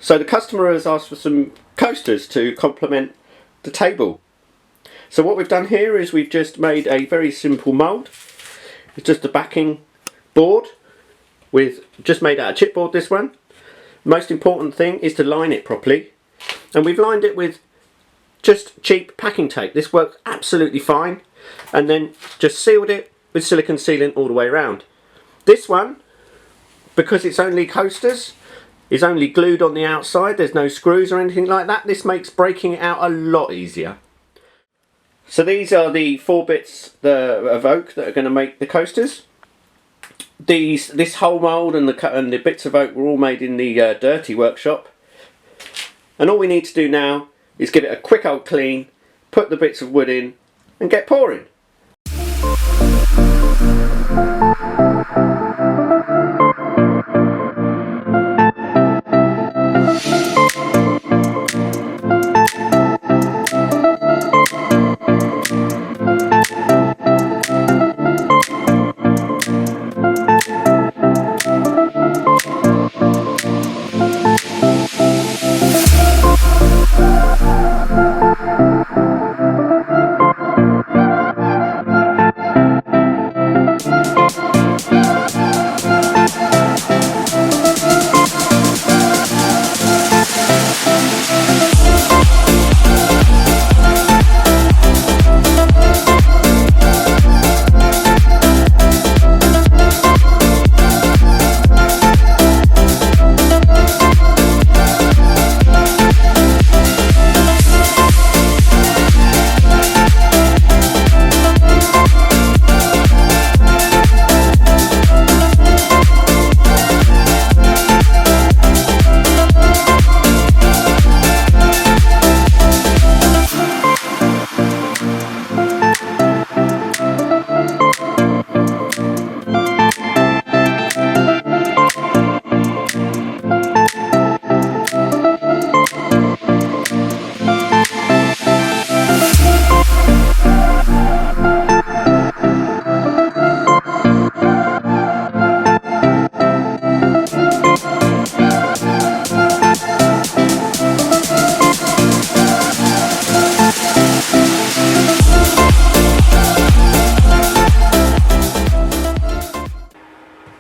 So the customer has asked for some coasters to complement the table. So what we've done here is we've just made a very simple mould. It's just a backing board with just made out of chipboard, this one. Most important thing is to line it properly, and we've lined it with just cheap packing tape. This works absolutely fine, and then just sealed it with silicone sealant all the way around. This one, because it's only coasters, is only glued on the outside. There's no screws or anything like that. This makes breaking it out a lot easier. So these are the 4 bits of oak that are going to make the coasters. This whole mould and the bits of oak were all made in the dirty workshop. And all we need to do now is give it a quick old clean, put the bits of wood in and get pouring.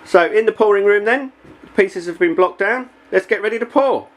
So in the pouring room then, the pieces have been blocked down. Let's get ready to pour.